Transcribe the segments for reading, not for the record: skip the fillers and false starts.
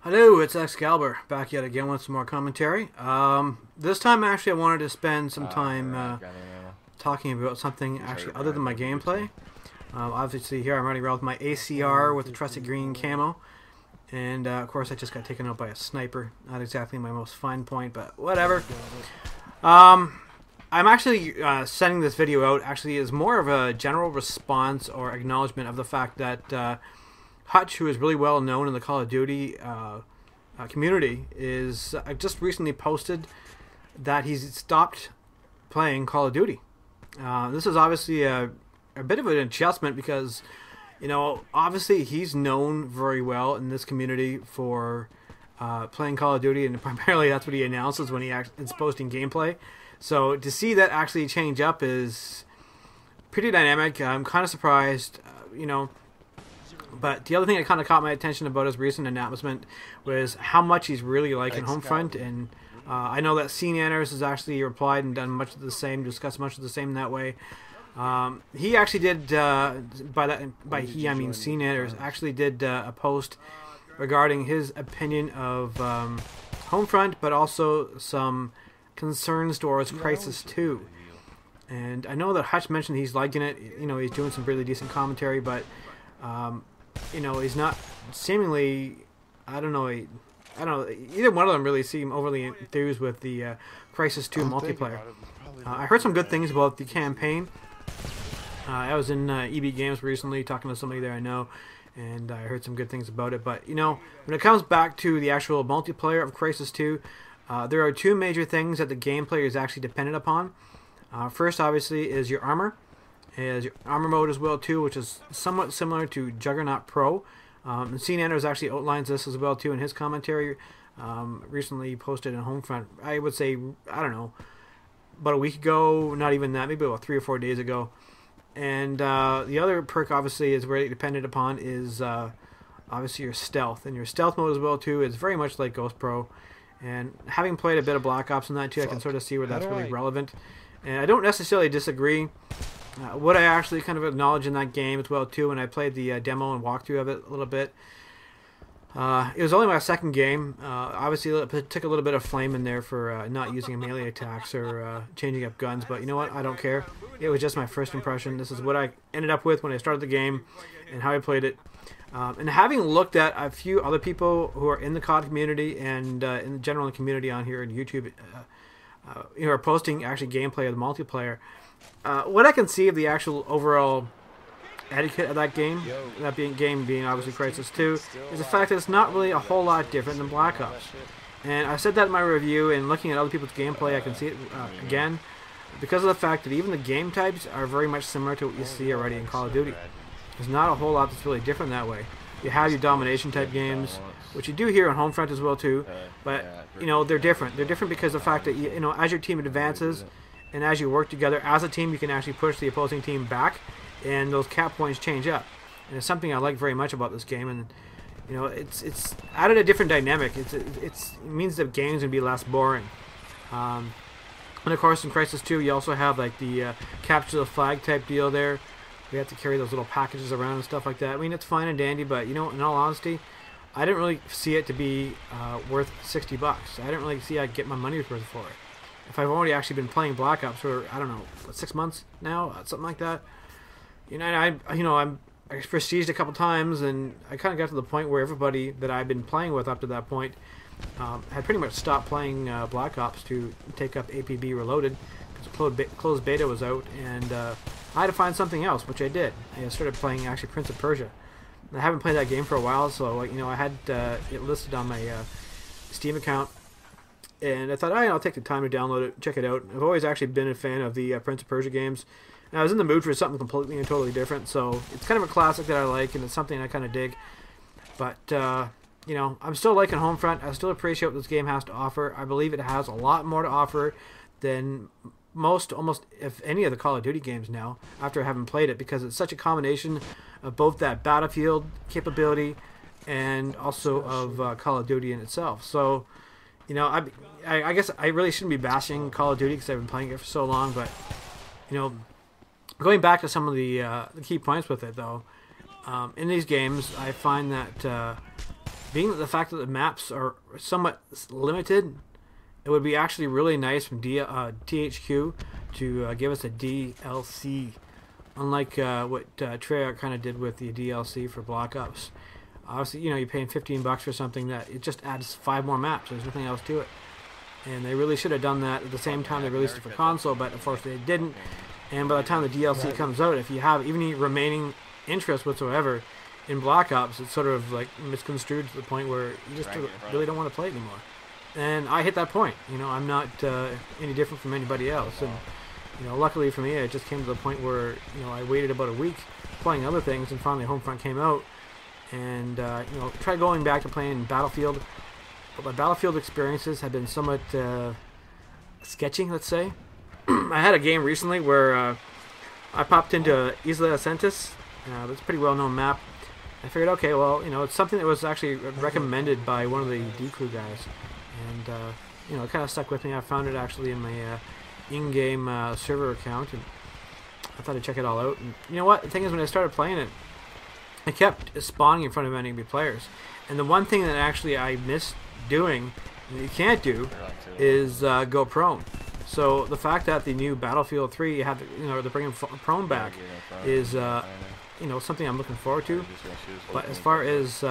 Hello, it's Excalibur, back yet again with some more commentary. This time actually I wanted to spend some time talking about something actually other than my gameplay. Obviously here I'm running around with my ACR with the trusted green camo, and of course I just got taken out by a sniper. Not exactly my most fine point, but whatever. I'm actually sending this video out actually as more of a general response or acknowledgement of the fact that Hutch, who is really well known in the Call of Duty community, is just recently posted that he's stopped playing Call of Duty. This is obviously a bit of an adjustment because, you know, obviously he's known very well in this community for playing Call of Duty, and primarily that's what he announces when is posting gameplay. So to see that actually change up is pretty dynamic. I'm kind of surprised, you know. But the other thing that kind of caught my attention about his recent announcement was how much he's really liking Homefront, and I know that Seananners has actually replied and done much of the same, discussed much of the same in that way. He actually did, by he I mean Seananners, actually did a post regarding his opinion of Homefront, but also some concerns towards Crysis 2. And I know that Hutch mentioned he's liking it. You know, he's doing some really decent commentary, but you know, he's not seemingly, I don't know, either one of them really seem overly enthused with the Crysis 2 multiplayer. I heard some good things about the campaign. I was in EB Games recently talking to somebody there I know, and I heard some good things about it. But, you know, when it comes back to the actual multiplayer of Crysis 2, there are two major things that the gameplay is actually dependent upon. First, obviously, is your armor. Is your armor mode as well too, which is somewhat similar to Juggernaut Pro. And Seananners actually outlines this as well too in his commentary. Recently posted in Homefront. I would say, I don't know, about a week ago, not even that, maybe about 3 or 4 days ago. And the other perk obviously is really dependent upon is obviously your stealth, and your stealth mode as well too is very much like Ghost Pro. And having played a bit of Black Ops in that too, I can sort of see where that's really relevant. And I don't necessarily disagree. What I actually kind of acknowledge in that game as well too, when I played the demo and walkthrough of it a little bit, it was only my second game. Obviously it took a little bit of flame in there for not using melee attacks or changing up guns, but you know what, I don't care. It was just my first impression. This is what I ended up with when I started the game and how I played it. And having looked at a few other people who are in the COD community and in the general community on here on YouTube, who are posting actually gameplay of the multiplayer, what I can see of the actual overall etiquette of that game, being obviously Crysis 2, is the fact that it's not really a whole lot different than Black Ops. And I said that in my review, and looking at other people's gameplay, I can see it again, because of the fact that even the game types are very much similar to what you see already in Call of Duty. There's not a whole lot that's really different that way. You have your domination type games, which you do here on Homefront as well too, but you know, they're different. They're different because of the fact that you know, as your team advances and as you work together as a team, you can actually push the opposing team back, and those cap points change up. And it's something I like very much about this game, and you know, it's added a different dynamic. It means that games can be less boring. And of course, in Crysis 2, you also have like the capture the flag type deal there. We have to carry those little packages around and stuff like that. I mean, it's fine and dandy, but you know, in all honesty, I didn't really see it to be worth $60. I didn't really see I'd get my money's worth for it. If I've already actually been playing Black Ops for, I don't know, what, 6 months now, something like that. You know, I prestiged a couple times, and I kind of got to the point where everybody that I've been playing with up to that point had pretty much stopped playing Black Ops to take up APB Reloaded, because closed beta was out, and I had to find something else, which I did. I started playing actually Prince of Persia. I haven't played that game for a while, so you know, I had it listed on my Steam account. And I thought, I'll take the time to download it, check it out. I've always actually been a fan of the Prince of Persia games. And I was in the mood for something completely and totally different, so it's kind of a classic that I like, and it's something I kind of dig. But, you know, I'm still liking Homefront. I still appreciate what this game has to offer. I believe it has a lot more to offer than almost if any of the Call of Duty games now, after having played it, because it's such a combination of both that Battlefield capability and also of Call of Duty in itself. So, you know, I guess I really shouldn't be bashing Call of Duty because I've been playing it for so long, but, you know, going back to some of the key points with it, though, in these games, I find that being the fact that the maps are somewhat limited, it would be actually really nice from THQ to give us a DLC, unlike what Treyarch kind of did with the DLC for Black Ops. Obviously, you're paying $15 for something that it just adds 5 more maps. There's nothing else to it. And they really should have done that at the same time they released it for console, but unfortunately they didn't. And by the time the DLC comes out, if you have even any remaining interest whatsoever in Black Ops, it's sort of like misconstrued to the point where you just really don't want to play it anymore. And I hit that point. I'm not any different from anybody else. And luckily for me, it just came to the point where I waited about a week playing other things, and finally Homefront came out. And tried going back to playing Battlefield, but my Battlefield experiences have been somewhat sketchy, let's say. I had a game recently where I popped into Isla Asentis. It's a pretty well-known map. I figured, okay, well, it's something that was actually recommended by one of the D-Crew guys, and it kind of stuck with me. I found it actually in my in-game server account, and I thought I'd check it all out. And you know what? The thing is, when I started playing it, I kept spawning in front of enemy players, and the one thing that actually I missed doing, that you can't do, is go prone. So the fact that the new Battlefield 3 you have, they're bringing prone back is, something I'm looking forward to. But as far as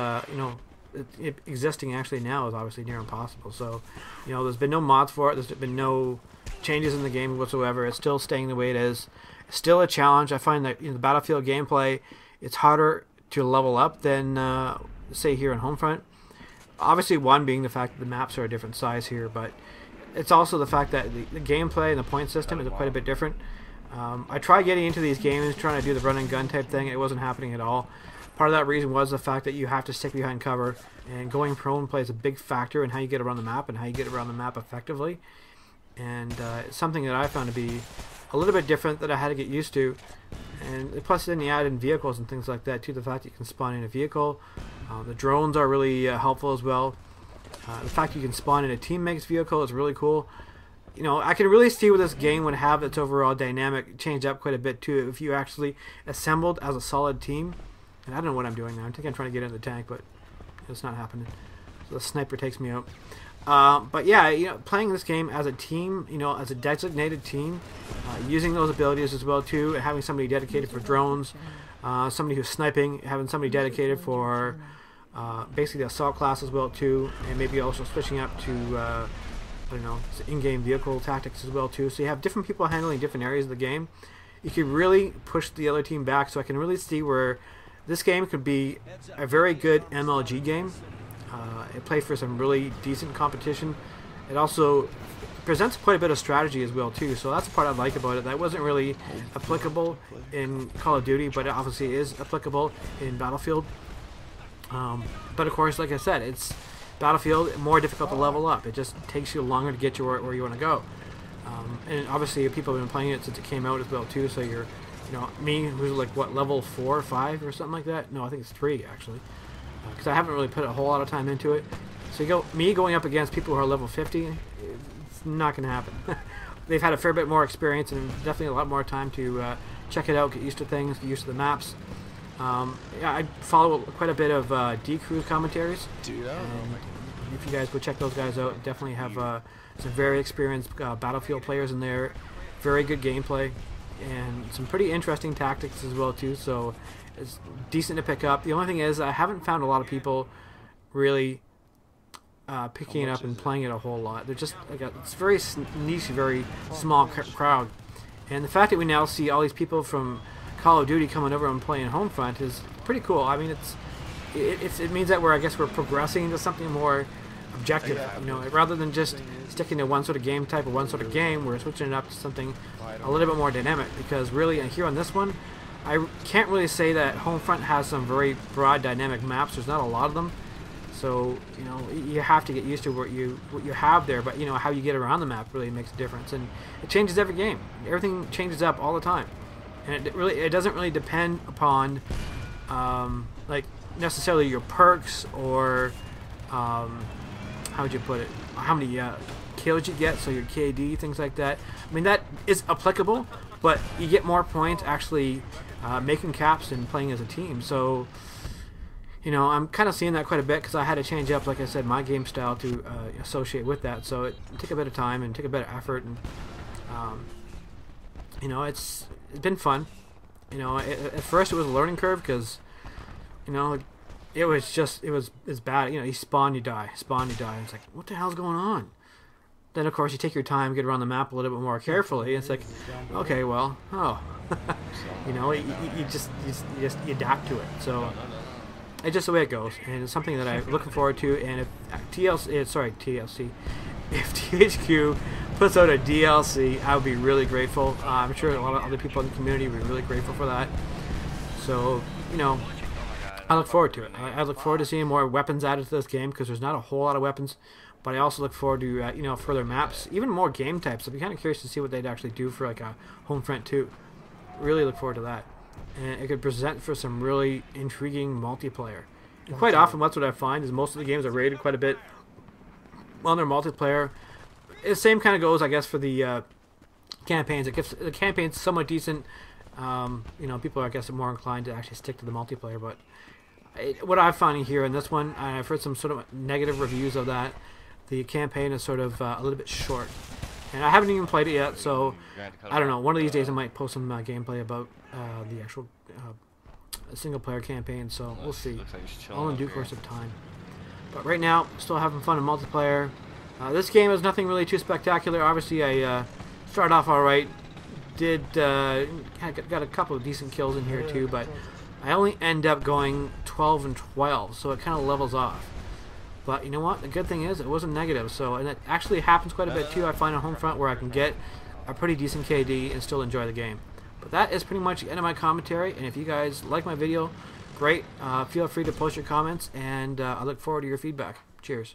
it existing actually now is obviously near impossible. So there's been no mods for it. There's been no changes in the game whatsoever. It's still staying the way it is. It's still a challenge. I find that the Battlefield gameplay, it's harder to level up than say here in Homefront. Obviously, one being the fact that the maps are a different size here, but it's also the fact that the gameplay and the point system is quite a bit different. I tried getting into these games, trying to do the run and gun type thing. It wasn't happening at all. Part of that reason was the fact that you have to stick behind cover, and going prone plays a big factor in how you get around the map and how you get around the map effectively. And it's something that I found to be a little bit different that I had to get used to. And plus then you add in vehicles and things like that too, the fact that you can spawn in a vehicle. The drones are really helpful as well. The fact you can spawn in a teammate's vehicle is really cool. I can really see where this game would have its overall dynamic change up quite a bit too if you actually assembled as a solid team. And I don't know what I'm doing now. I think I'm trying to get in the tank, but it's not happening. So the sniper takes me out. But yeah, playing this game as a team, as a designated team, using those abilities as well too, and having somebody dedicated for drones, somebody who's sniping, having somebody dedicated for basically the assault class as well too, and maybe also switching up to I don't know, in-game vehicle tactics as well too. So you have different people handling different areas of the game. You can really push the other team back. So I can really see where this game could be a very good MLG game. It plays for some really decent competition. It also presents quite a bit of strategy as well too, so that's the part I like about it. That wasn't really applicable in Call of Duty, but it obviously is applicable in Battlefield. But of course, like I said, it's Battlefield, more difficult to level up. It just takes you longer to get you where you want to go. And obviously people have been playing it since it came out as well too, so you're, me who's like what, level 4 or 5 or something like that? No, I think it's 3 actually. Because I haven't really put a whole lot of time into it. So me going up against people who are level 50, it's not going to happen. They've had a fair bit more experience and definitely a lot more time to check it out, get used to things, get used to the maps. Yeah, I follow quite a bit of D-Crew commentaries. And if you guys go check those guys out, definitely have some very experienced Battlefield players in there. Very good gameplay and some pretty interesting tactics as well too. So it's decent to pick up. The only thing is I haven't found a lot of people really picking it up and playing it a whole lot. They're just like it's very niche, very small crowd. And the fact that we now see all these people from Call of Duty coming over and playing Homefront is pretty cool. I mean, it means that we're progressing into something more objective. Rather than just sticking to one sort of game type or one sort of game, we're switching it up to something a little bit more dynamic. Because really, here on this one, I can't really say that Homefront has some very broad dynamic maps. There's not a lot of them, so you have to get used to what you have there. But how you get around the map really makes a difference, and it changes every game. Everything changes up all the time, and it doesn't really depend upon like necessarily your perks or how would you put it? How many kills you get, so your KD, things like that. I mean, that is applicable, but you get more points actually making caps and playing as a team. So you know, I'm kind of seeing that quite a bit because I had to change up, like I said, my game style to associate with that. So it took a bit of time and took a bit of effort, and you know, it's been fun. You know, at first it was a learning curve because, you know, it was bad. You know, you spawn, you die, spawn, you die. It's like, what the hell's going on? Then of course you take your time, get around the map a little bit more carefully. It's like, okay, well, you know, you just adapt to it. So it's just the way it goes, and it's something that I'm looking forward to. And if TLC, if THQ puts out a DLC, I would be really grateful. I'm sure a lot of other people in the community would be really grateful for that. So, you know, I look forward to it. I look forward to seeing more weapons added to this game because there's not a whole lot of weapons. But I also look forward to you know, further maps, even more game types. I'd be kind of curious to see what they'd actually do for like a Homefront 2. Really look forward to that, and it could present for some really intriguing multiplayer. And quite often, that's what I find is most of the games are rated quite a bit on their multiplayer. The same kind of goes, I guess, for the campaigns. The campaign's somewhat decent. You know, people are, I guess, more inclined to actually stick to the multiplayer. But what I'm finding here in this one, I've heard some sort of negative reviews of that. The campaign is sort of a little bit short, and I haven't even played it yet. So I don't know. One of these days, I might post some gameplay about the actual single-player campaign. So we'll see. All in due course of time. But right now, still having fun in multiplayer. This game is nothing really too spectacular. Obviously, I started off all right. Got a couple of decent kills in here too, but I only end up going 12 and 12, so it kind of levels off. But you know what? The good thing is it wasn't negative, so, and it actually happens quite a bit too. I find a Homefront where I can get a pretty decent KD and still enjoy the game. But that is pretty much the end of my commentary, and if you guys like my video, great. Feel free to post your comments, and I look forward to your feedback. Cheers.